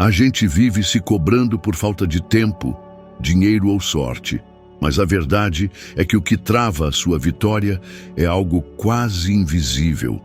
A gente vive se cobrando por falta de tempo, dinheiro ou sorte. Mas a verdade é que o que trava a sua vitória é algo quase invisível.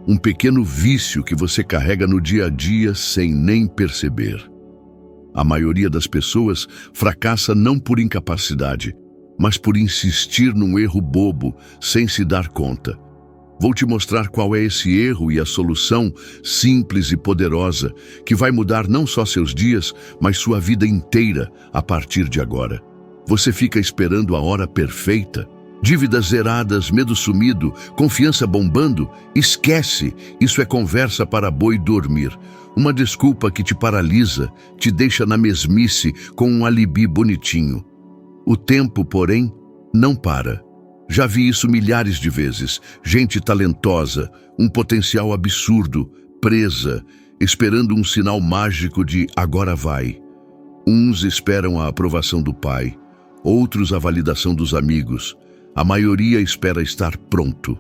Um pequeno vício que você carrega no dia a dia sem nem perceber. A maioria das pessoas fracassa não por incapacidade, mas por insistir num erro bobo, sem se dar conta. Vou te mostrar qual é esse erro e a solução simples e poderosa que vai mudar não só seus dias, mas sua vida inteira a partir de agora. Você fica esperando a hora perfeita? Dívidas zeradas, medo sumido, confiança bombando? Esquece, isso é conversa para boi dormir. Uma desculpa que te paralisa, te deixa na mesmice com um alibi bonitinho. O tempo, porém, não para. Já vi isso milhares de vezes. Gente talentosa, um potencial absurdo, presa, esperando um sinal mágico de agora vai. Uns esperam a aprovação do pai, outros a validação dos amigos. A maioria espera estar pronto.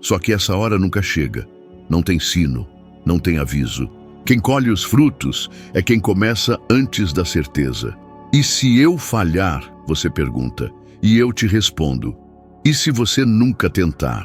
Só que essa hora nunca chega. Não tem sino, não tem aviso. Quem colhe os frutos é quem começa antes da certeza. E se eu falhar, você pergunta, e eu te respondo, e se você nunca tentar?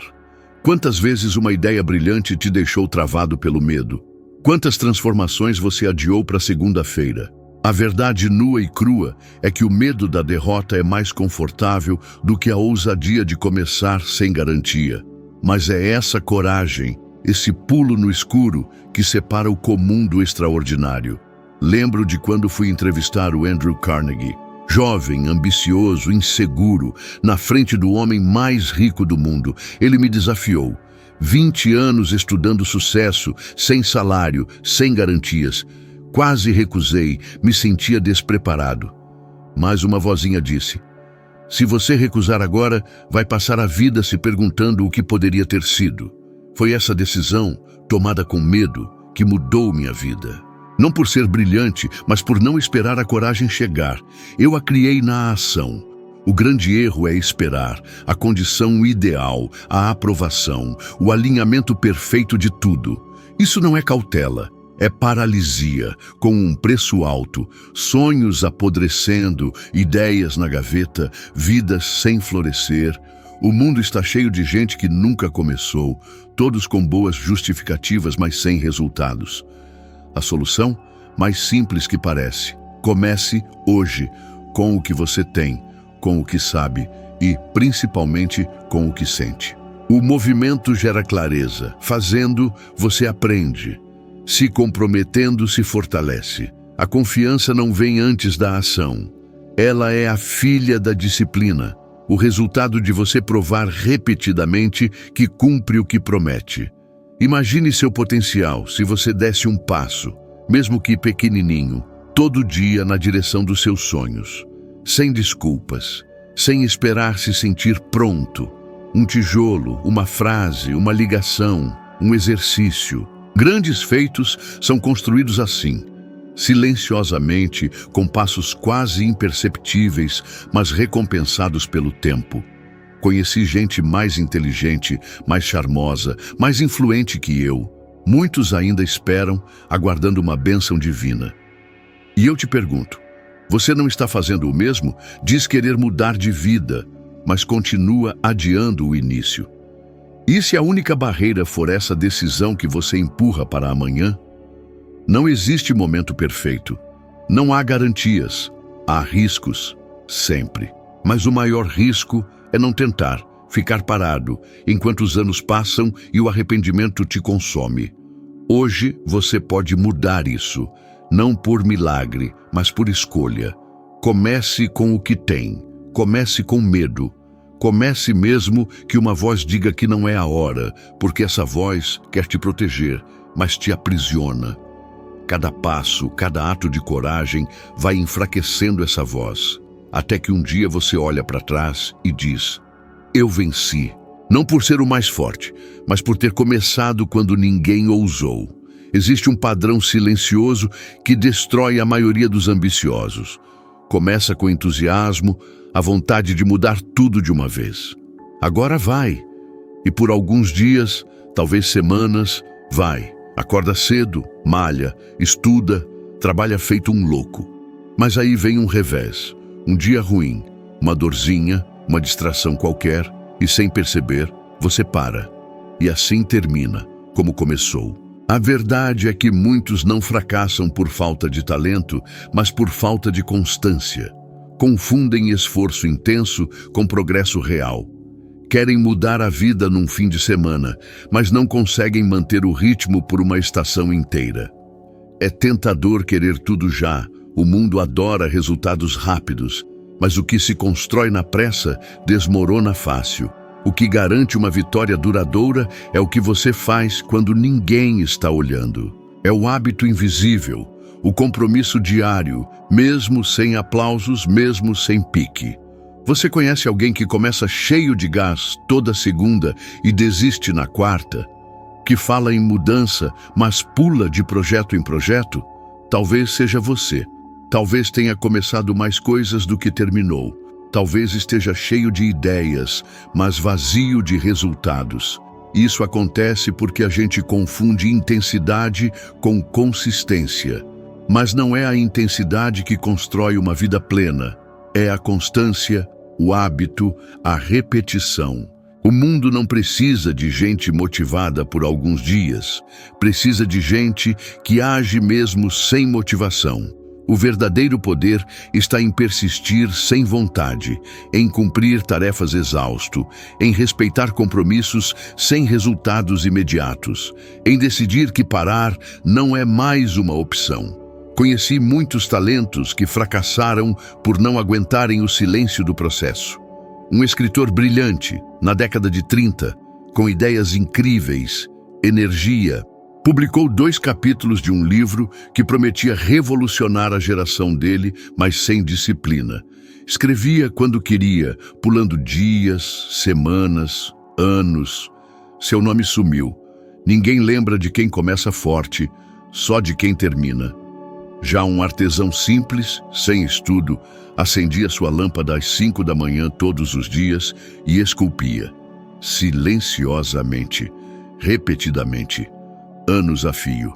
Quantas vezes uma ideia brilhante te deixou travado pelo medo? Quantas transformações você adiou para segunda-feira? A verdade nua e crua é que o medo da derrota é mais confortável do que a ousadia de começar sem garantia. Mas é essa coragem, esse pulo no escuro, que separa o comum do extraordinário. Lembro de quando fui entrevistar o Andrew Carnegie. Jovem, ambicioso, inseguro, na frente do homem mais rico do mundo. Ele me desafiou. 20 anos estudando sucesso, sem salário, sem garantias. Quase recusei, me sentia despreparado. Mas uma vozinha disse, se você recusar agora, vai passar a vida se perguntando o que poderia ter sido. Foi essa decisão, tomada com medo, que mudou minha vida. Não por ser brilhante, mas por não esperar a coragem chegar. Eu a criei na ação. O grande erro é esperar, a condição ideal, a aprovação, o alinhamento perfeito de tudo. Isso não é cautela. É paralisia, com um preço alto, sonhos apodrecendo, ideias na gaveta, vidas sem florescer. O mundo está cheio de gente que nunca começou, todos com boas justificativas, mas sem resultados. A solução? Mais simples que parece. Comece hoje, com o que você tem, com o que sabe e, principalmente, com o que sente. O movimento gera clareza. Fazendo, você aprende. Se comprometendo, se fortalece. A confiança não vem antes da ação. Ela é a filha da disciplina, o resultado de você provar repetidamente que cumpre o que promete. Imagine seu potencial se você desse um passo, mesmo que pequenininho, todo dia na direção dos seus sonhos. Sem desculpas, sem esperar se sentir pronto. Um tijolo, uma frase, uma ligação, um exercício. Grandes feitos são construídos assim, silenciosamente, com passos quase imperceptíveis, mas recompensados pelo tempo. Conheci gente mais inteligente, mais charmosa, mais influente que eu. Muitos ainda esperam, aguardando uma bênção divina. E eu te pergunto, você não está fazendo o mesmo? Diz querer mudar de vida, mas continua adiando o início. E se a única barreira for essa decisão que você empurra para amanhã? Não existe momento perfeito. Não há garantias. Há riscos, sempre. Mas o maior risco é não tentar, ficar parado, enquanto os anos passam e o arrependimento te consome. Hoje você pode mudar isso, não por milagre, mas por escolha. Comece com o que tem. Comece com medo. Comece mesmo que uma voz diga que não é a hora, porque essa voz quer te proteger, mas te aprisiona. Cada passo, cada ato de coragem vai enfraquecendo essa voz, até que um dia você olha para trás e diz, eu venci. Não por ser o mais forte, mas por ter começado quando ninguém ousou. Existe um padrão silencioso que destrói a maioria dos ambiciosos. Começa com entusiasmo, a vontade de mudar tudo de uma vez. Agora vai. E por alguns dias, talvez semanas, vai. Acorda cedo, malha, estuda, trabalha feito um louco. Mas aí vem um revés, um dia ruim, uma dorzinha, uma distração qualquer, e sem perceber, você para. E assim termina, como começou. A verdade é que muitos não fracassam por falta de talento, mas por falta de constância. Confundem esforço intenso com progresso real. Querem mudar a vida num fim de semana, mas não conseguem manter o ritmo por uma estação inteira. É tentador querer tudo já. O mundo adora resultados rápidos, mas o que se constrói na pressa desmorona fácil. O que garante uma vitória duradoura é o que você faz quando ninguém está olhando. É o hábito invisível, o compromisso diário, mesmo sem aplausos, mesmo sem pique. Você conhece alguém que começa cheio de gás toda segunda e desiste na quarta? Que fala em mudança, mas pula de projeto em projeto? Talvez seja você. Talvez tenha começado mais coisas do que terminou. Talvez esteja cheio de ideias, mas vazio de resultados. Isso acontece porque a gente confunde intensidade com consistência. Mas não é a intensidade que constrói uma vida plena. É a constância, o hábito, a repetição. O mundo não precisa de gente motivada por alguns dias. Precisa de gente que age mesmo sem motivação. O verdadeiro poder está em persistir sem vontade, em cumprir tarefas exausto, em respeitar compromissos sem resultados imediatos, em decidir que parar não é mais uma opção. Conheci muitos talentos que fracassaram por não aguentarem o silêncio do processo. Um escritor brilhante, na década de 30, com ideias incríveis, energia, publicou 2 capítulos de um livro que prometia revolucionar a geração dele, mas sem disciplina. Escrevia quando queria, pulando dias, semanas, anos. Seu nome sumiu. Ninguém lembra de quem começa forte, só de quem termina. Já um artesão simples, sem estudo, acendia sua lâmpada às 5 da manhã todos os dias e esculpia, silenciosamente, repetidamente, anos a fio.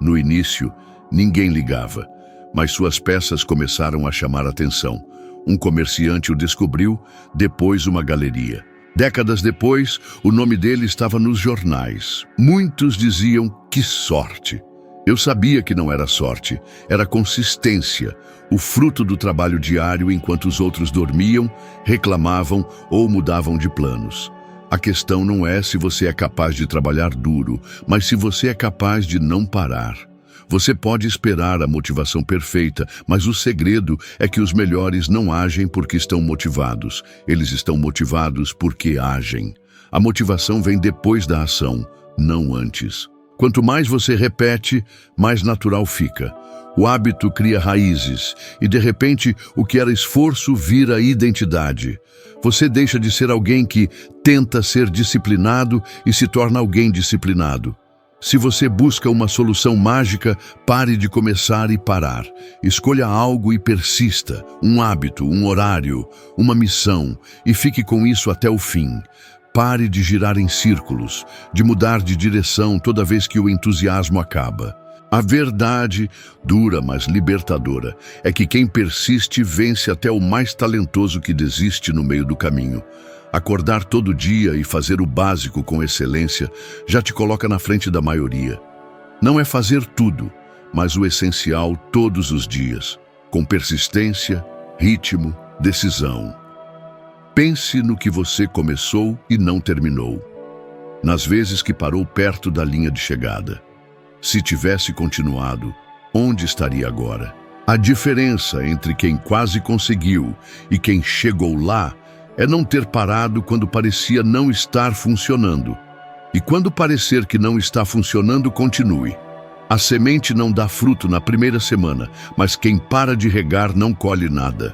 No início, ninguém ligava, mas suas peças começaram a chamar atenção. Um comerciante o descobriu, depois uma galeria. Décadas depois, o nome dele estava nos jornais. Muitos diziam, que sorte! Eu sabia que não era sorte, era consistência, o fruto do trabalho diário enquanto os outros dormiam, reclamavam ou mudavam de planos. A questão não é se você é capaz de trabalhar duro, mas se você é capaz de não parar. Você pode esperar a motivação perfeita, mas o segredo é que os melhores não agem porque estão motivados. Eles estão motivados porque agem. A motivação vem depois da ação, não antes. Quanto mais você repete, mais natural fica. O hábito cria raízes e, de repente, o que era esforço vira identidade. Você deixa de ser alguém que tenta ser disciplinado e se torna alguém disciplinado. Se você busca uma solução mágica, pare de começar e parar. Escolha algo e persista, um hábito, um horário, uma missão, e fique com isso até o fim. Pare de girar em círculos, de mudar de direção toda vez que o entusiasmo acaba. A verdade, dura mas libertadora, é que quem persiste vence até o mais talentoso que desiste no meio do caminho. Acordar todo dia e fazer o básico com excelência já te coloca na frente da maioria. Não é fazer tudo, mas o essencial todos os dias, com persistência, ritmo, decisão. Pense no que você começou e não terminou. Nas vezes que parou perto da linha de chegada. Se tivesse continuado, onde estaria agora? A diferença entre quem quase conseguiu e quem chegou lá é não ter parado quando parecia não estar funcionando. E quando parecer que não está funcionando, continue. A semente não dá fruto na primeira semana, mas quem para de regar não colhe nada.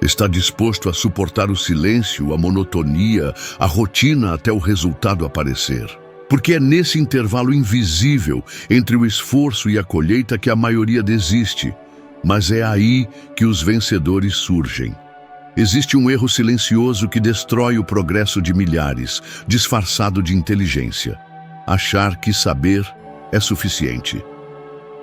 Está disposto a suportar o silêncio, a monotonia, a rotina até o resultado aparecer. Porque é nesse intervalo invisível entre o esforço e a colheita que a maioria desiste. Mas é aí que os vencedores surgem. Existe um erro silencioso que destrói o progresso de milhares, disfarçado de inteligência. Achar que saber é suficiente.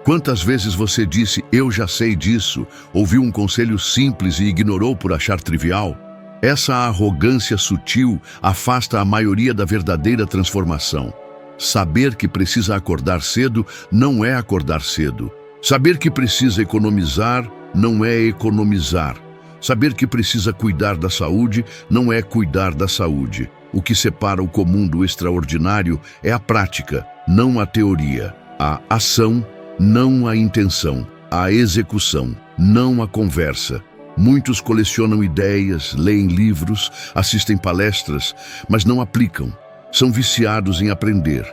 Quantas vezes você disse, eu já sei disso, ouviu um conselho simples e ignorou por achar trivial? Essa arrogância sutil afasta a maioria da verdadeira transformação. Saber que precisa acordar cedo não é acordar cedo. Saber que precisa economizar não é economizar. Saber que precisa cuidar da saúde não é cuidar da saúde. O que separa o comum do extraordinário é a prática, não a teoria. A ação, não a intenção. A execução, não a conversa. Muitos colecionam ideias, leem livros, assistem palestras, mas não aplicam. São viciados em aprender,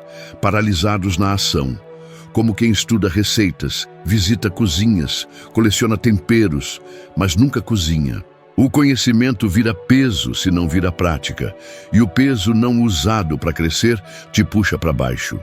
paralisados na ação. Como quem estuda receitas, visita cozinhas, coleciona temperos, mas nunca cozinha. O conhecimento vira peso se não vira prática, e o peso não usado para crescer te puxa para baixo.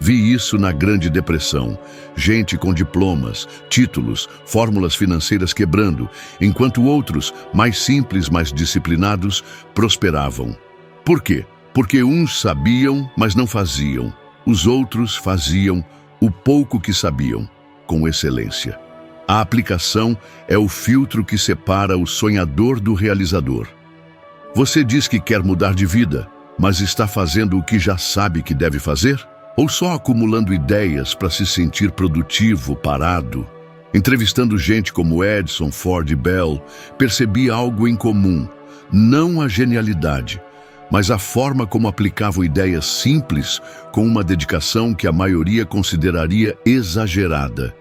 Vi isso na Grande Depressão. Gente com diplomas, títulos, fórmulas financeiras quebrando, enquanto outros, mais simples, mais disciplinados, prosperavam. Por quê? Porque uns sabiam, mas não faziam. Os outros faziam o pouco que sabiam, com excelência. A aplicação é o filtro que separa o sonhador do realizador. Você diz que quer mudar de vida, mas está fazendo o que já sabe que deve fazer? Ou só acumulando ideias para se sentir produtivo, parado? Entrevistando gente como Edison, Ford e Bell, percebi algo em comum, não a genialidade, mas a forma como aplicavam ideias simples com uma dedicação que a maioria consideraria exagerada.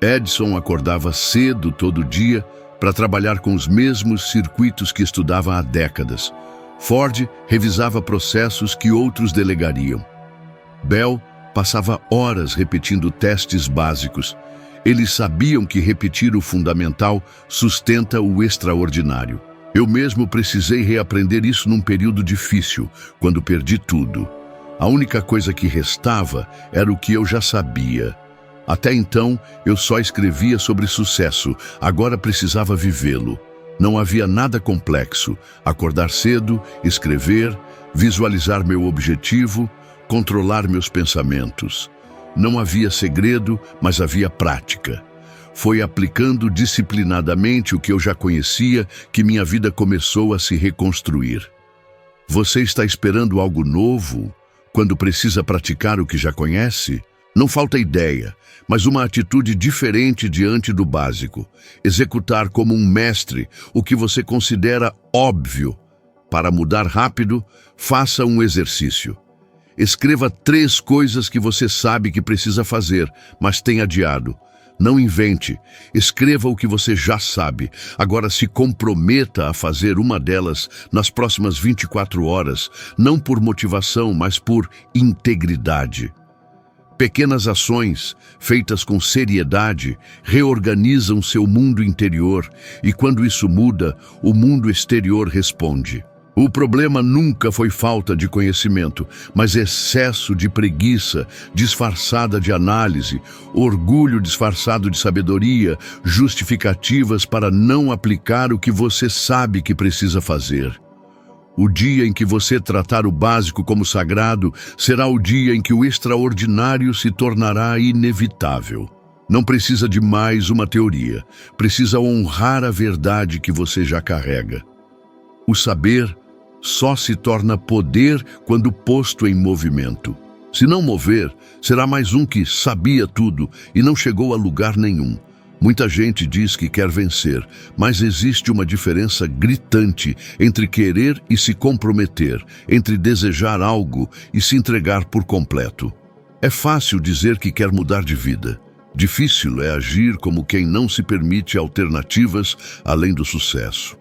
Edison acordava cedo todo dia para trabalhar com os mesmos circuitos que estudava há décadas. Ford revisava processos que outros delegariam. Bell passava horas repetindo testes básicos. Eles sabiam que repetir o fundamental sustenta o extraordinário. Eu mesmo precisei reaprender isso num período difícil, quando perdi tudo. A única coisa que restava era o que eu já sabia. Até então, eu só escrevia sobre sucesso, agora precisava vivê-lo. Não havia nada complexo. Acordar cedo, escrever, visualizar meu objetivo, controlar meus pensamentos. Não havia segredo, mas havia prática. Foi aplicando disciplinadamente o que eu já conhecia que minha vida começou a se reconstruir. Você está esperando algo novo quando precisa praticar o que já conhece? Não falta ideia, mas uma atitude diferente diante do básico. Executar como um mestre o que você considera óbvio. Para mudar rápido, faça um exercício. Escreva 3 coisas que você sabe que precisa fazer, mas tem adiado. Não invente, escreva o que você já sabe. Agora se comprometa a fazer uma delas nas próximas 24 horas, não por motivação, mas por integridade. Pequenas ações, feitas com seriedade, reorganizam seu mundo interior e quando isso muda, o mundo exterior responde. O problema nunca foi falta de conhecimento, mas excesso de preguiça disfarçada de análise, orgulho disfarçado de sabedoria, justificativas para não aplicar o que você sabe que precisa fazer. O dia em que você tratar o básico como sagrado será o dia em que o extraordinário se tornará inevitável. Não precisa de mais uma teoria, precisa honrar a verdade que você já carrega. O saber só se torna poder quando posto em movimento. Se não mover, será mais um que sabia tudo e não chegou a lugar nenhum. Muita gente diz que quer vencer, mas existe uma diferença gritante entre querer e se comprometer, entre desejar algo e se entregar por completo. É fácil dizer que quer mudar de vida. Difícil é agir como quem não se permite alternativas além do sucesso.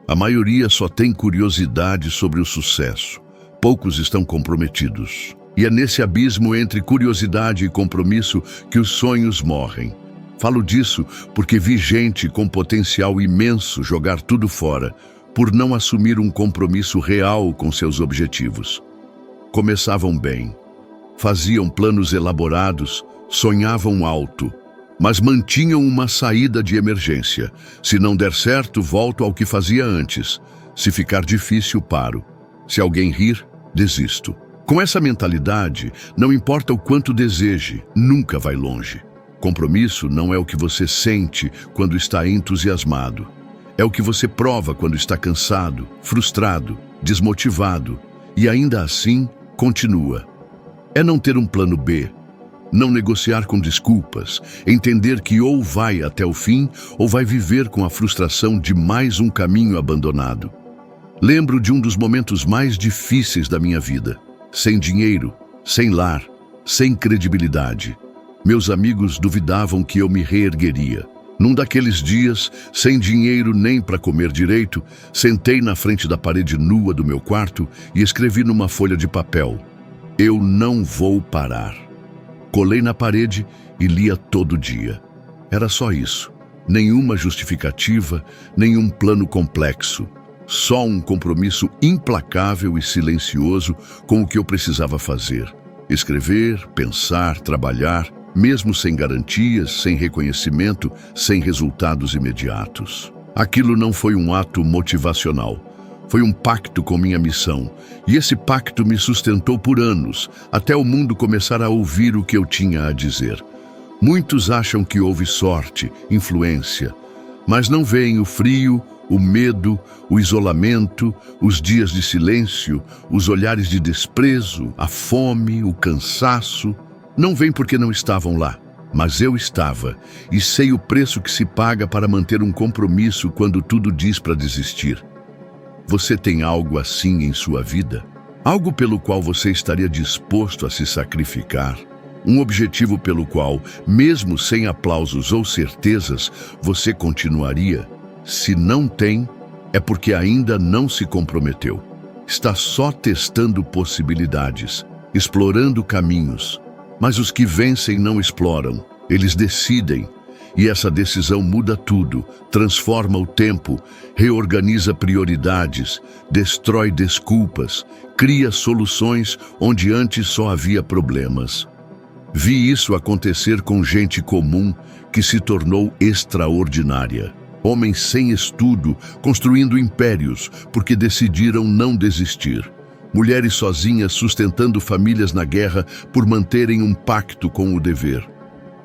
A maioria só tem curiosidade sobre o sucesso. Poucos estão comprometidos. E é nesse abismo entre curiosidade e compromisso que os sonhos morrem. Falo disso porque vi gente com potencial imenso jogar tudo fora, por não assumir um compromisso real com seus objetivos. Começavam bem, faziam planos elaborados, sonhavam alto, mas mantinham uma saída de emergência. Se não der certo, volto ao que fazia antes. Se ficar difícil, paro. Se alguém rir, desisto. Com essa mentalidade, não importa o quanto deseje, nunca vai longe. Compromisso não é o que você sente quando está entusiasmado. É o que você prova quando está cansado, frustrado, desmotivado e ainda assim continua. É não ter um plano B, não negociar com desculpas, entender que ou vai até o fim ou vai viver com a frustração de mais um caminho abandonado. Lembro de um dos momentos mais difíceis da minha vida. Sem dinheiro, sem lar, sem credibilidade. Meus amigos duvidavam que eu me reergueria. Num daqueles dias, sem dinheiro nem para comer direito, sentei na frente da parede nua do meu quarto e escrevi numa folha de papel: "Eu não vou parar." Colei na parede e lia todo dia. Era só isso. Nenhuma justificativa, nenhum plano complexo. Só um compromisso implacável e silencioso com o que eu precisava fazer. Escrever, pensar, trabalhar, mesmo sem garantias, sem reconhecimento, sem resultados imediatos. Aquilo não foi um ato motivacional. Foi um pacto com minha missão, e esse pacto me sustentou por anos, até o mundo começar a ouvir o que eu tinha a dizer. Muitos acham que houve sorte, influência, mas não veem o frio, o medo, o isolamento, os dias de silêncio, os olhares de desprezo, a fome, o cansaço. Não vêm porque não estavam lá, mas eu estava, e sei o preço que se paga para manter um compromisso quando tudo diz para desistir. Você tem algo assim em sua vida? Algo pelo qual você estaria disposto a se sacrificar? Um objetivo pelo qual, mesmo sem aplausos ou certezas, você continuaria? Se não tem, é porque ainda não se comprometeu. Está só testando possibilidades, explorando caminhos. Mas os que vencem não exploram, eles decidem. E essa decisão muda tudo, transforma o tempo, reorganiza prioridades, destrói desculpas, cria soluções onde antes só havia problemas. Vi isso acontecer com gente comum que se tornou extraordinária. Homens sem estudo, construindo impérios, porque decidiram não desistir. Mulheres sozinhas sustentando famílias na guerra por manterem um pacto com o dever.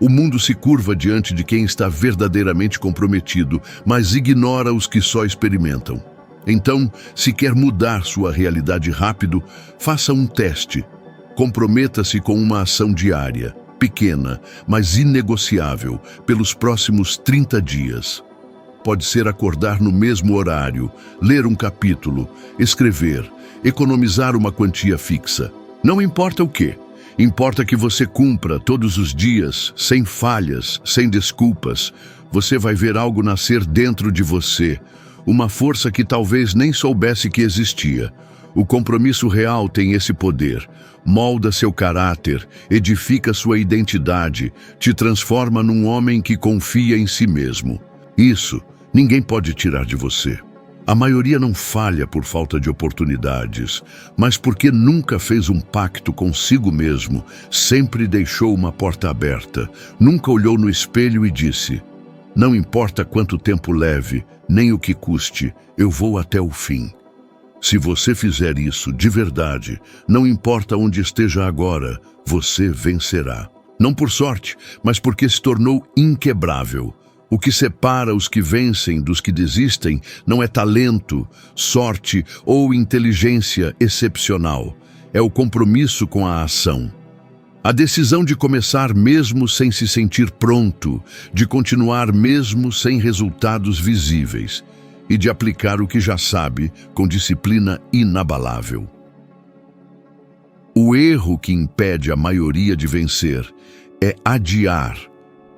O mundo se curva diante de quem está verdadeiramente comprometido, mas ignora os que só experimentam. Então, se quer mudar sua realidade rápido, faça um teste. Comprometa-se com uma ação diária, pequena, mas inegociável, pelos próximos 30 dias. Pode ser acordar no mesmo horário, ler um capítulo, escrever, economizar uma quantia fixa. Não importa o quê. Importa que você cumpra todos os dias, sem falhas, sem desculpas. Você vai ver algo nascer dentro de você, uma força que talvez nem soubesse que existia. O compromisso real tem esse poder. Molda seu caráter, edifica sua identidade, te transforma num homem que confia em si mesmo. Isso ninguém pode tirar de você. A maioria não falha por falta de oportunidades, mas porque nunca fez um pacto consigo mesmo, sempre deixou uma porta aberta, nunca olhou no espelho e disse: "Não importa quanto tempo leve, nem o que custe, eu vou até o fim." Se você fizer isso de verdade, não importa onde esteja agora, você vencerá. Não por sorte, mas porque se tornou inquebrável. O que separa os que vencem dos que desistem não é talento, sorte ou inteligência excepcional. É o compromisso com a ação. A decisão de começar mesmo sem se sentir pronto, de continuar mesmo sem resultados visíveis e de aplicar o que já sabe com disciplina inabalável. O erro que impede a maioria de vencer é adiar,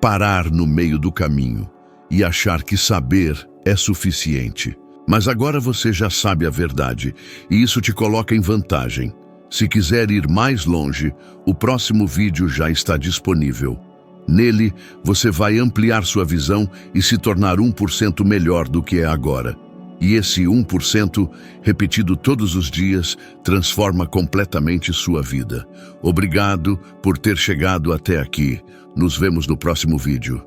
parar no meio do caminho e achar que saber é suficiente. Mas agora você já sabe a verdade e isso te coloca em vantagem. Se quiser ir mais longe, o próximo vídeo já está disponível. Nele, você vai ampliar sua visão e se tornar 1% melhor do que é agora. E esse 1%, repetido todos os dias, transforma completamente sua vida. Obrigado por ter chegado até aqui. Nos vemos no próximo vídeo.